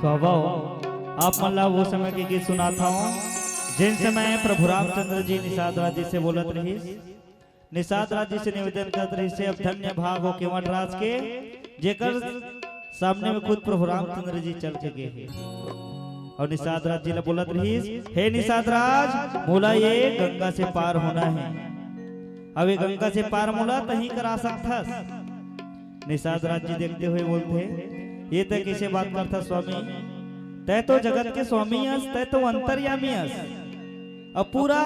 तो अब आप मल्ला वो समय के गीत सुनाता हूँ जिन समय प्रभु रामचंद्र जी निषाद राज जी से बोलत रही, निषाद राज जी से निवेदन करत रही से अब धन्य भाग हो केवट राज के जेकर सामने में खुद प्रभु रामचंद्र जी चल के गए और निषाद राज जी ने बोलत रही, हे निषाद राज मोला ये गंगा से पार होना है, अब ये गंगा से पार मोला तही करा सकता। निषाद राज जी देखते हुए बोलते, ये तय किसे बात करता स्वामी, तय तो जगत के स्वामी हस, तय तो अंतर्यामी हस, अब पूरा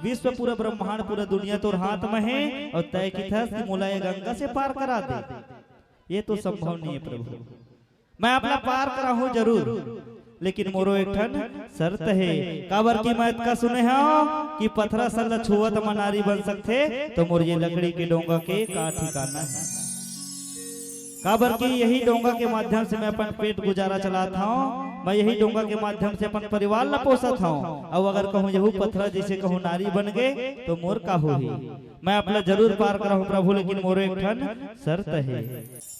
विश्व पूरा ब्रह्मांड पूरा दुनिया तो हाथ में है और तय की थस कि मोला ये गंगा से पार करा दे, ये तो संभव नहीं है प्रभु। मैं अपना पार करा हूं जरूर, लेकिन मोरो एक ठन शर्त है, काबर की मैं का सुने हो कि पथरा सल्ला छुअत मनारी बन सकते, तो मोर ये लकड़ी के डोंगा के का ठिकाना है, काबर की यही डोंगा के माध्यम से मैं अपन पेट गुजारा चलाता हूँ, मैं यही डोंगा के माध्यम से अपन परिवार ला पोसत हूँ। अब अगर कहूँ यहू पथरा जैसे कहूँ नारी बन गए तो मोर का हो ही, मैं अपना जरूर पार कराऊं प्रभु, लेकिन मोर एक ठन शर्त है।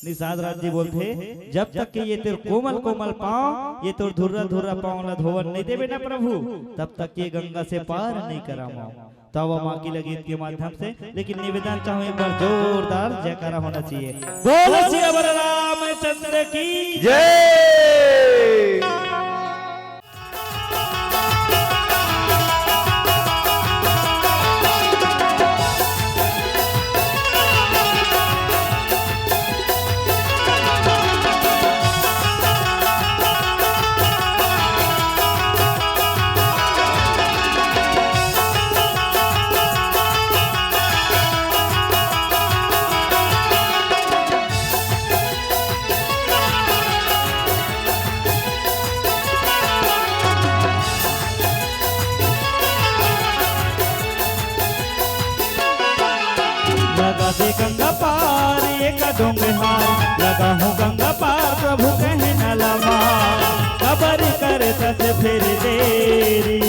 निषाद राज जी बोलते, जब तक कि ये तेरे कोमल कोमल पाँव ये तो धुर्रा धुर्रा पाँव ला धोवन नहीं देवे ना प्रभु, तब तक ये गंगा से पार नहीं कराऊं। तब माँ की लगीत के माध्यम से, लेकिन निवेदन चाहूँ एक बार जोरदार जयकारा होना चाहिए, बोलो श्री रामचंद्र की जय। लगा दे गंगा पार एक डोंग हार, लगा हूँ गंगा पार प्रभु कहे न लमा, खबर कर सच फिर देरी,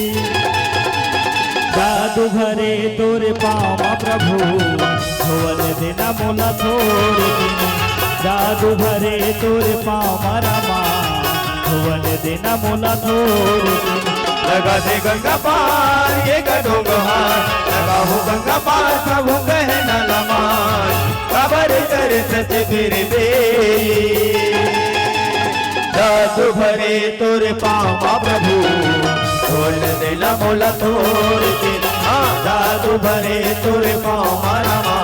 जादू भरे तोरे पाँव प्रभु धोवल देना मोला थोड़े दिन, जादू भरे तोरे पाँव रामा धोवल देना मोला थोड़े दिन, लगा दे गंगा पार ये डोंग हार, लगा हूँ गंगा पार प्रभु कहे न लमान, खबर कर सच फिर दे, जादू भरे तोरे पाँव प्रभु खोल देला मोला थोड़े दिन, जादू भरे तोरे पाँव रामा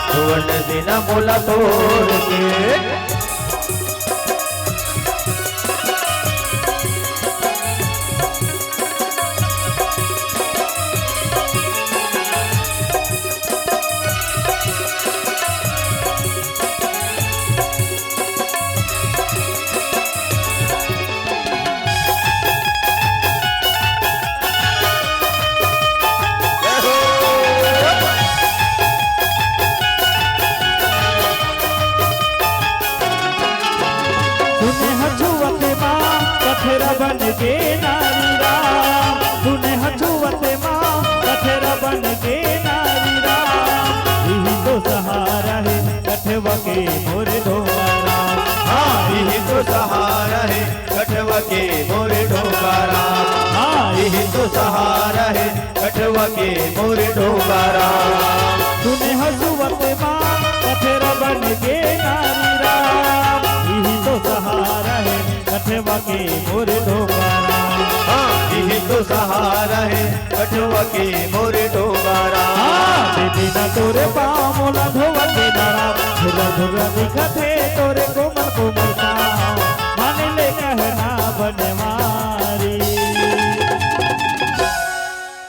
खोल देना मोला थोड़े दिन। बन के नारी राम, तूने हथुवते माँ कठेरा बन के नारी राम, यही तो सहारा है कठवा के मोरे ढोंगारा, हाँ यही तो सहारा है कठवा के मोरे ढोंगारा, हाँ यही तो सहारा है कठवा के मोरे ढोंगारा, तूने हथुवते तो सहारा है कठवा के मोर डोंगारा हाँ यही तो सहारा है कठवा के मोर डोंगारा दीदी ना तोरे पाँव मोला धोवा के नारा धुरा धुरा दिखत है तोरे कोमल कोमल पाँव माने ले कहना बनवारी।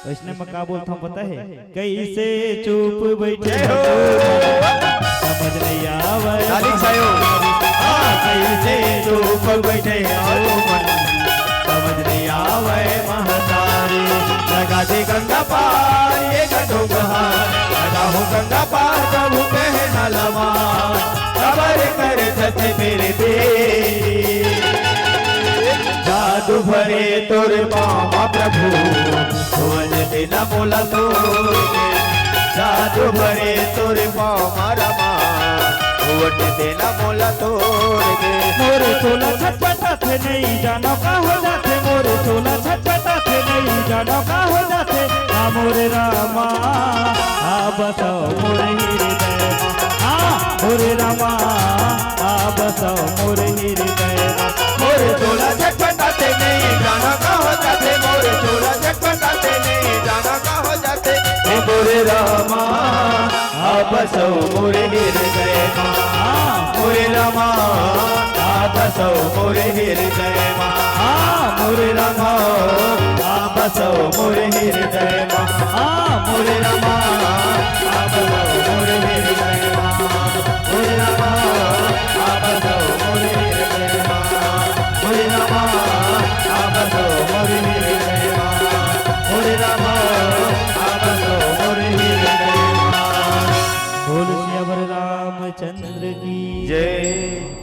वैष्णव में का बोलता हूँ पता है कैसे चुप बैठे हो समझ नहीं आवे कैसे चुप बैठे हो मन समझ नहीं आवे महतारी लगा दे गंगा पार ये गडोगहार लगा हो गंगा पार प्रभु कहे न लमान खबर कर सच मेरे दे जादू भरे तोरे पामा प्रभु सोच देना बोला तो जादू भरे तोरे पामा रमा वोट देना बोला तो मोरे चोला छटपटा थे नहीं जानो का हो जाते मोरे चोला छटपटा थे नहीं जानो का हो जाते आ मोरे रामा आ बसो मोरे हृदय मोरे रामा आ बसो मोरे हृदय मोरे चोला छटपटाते नहीं जाना का हो जाते मोरे चोला छटपटाते नहीं जाना का हो जाते मोरे रामा आप सौ मोरे हृदय मोरे रामा आप सौ मोरे हृदय मोरे रामा आप सौ मोरे हृदय मोरे रामा आप सौ मोरे हृदय मोरे रामा आप सौ मोरे हृदय मोरे रामा आप सौ मोरे हृदय मोरे रामा आप सौ मोरे हृदय बोल श्री रामचंद्र की जय।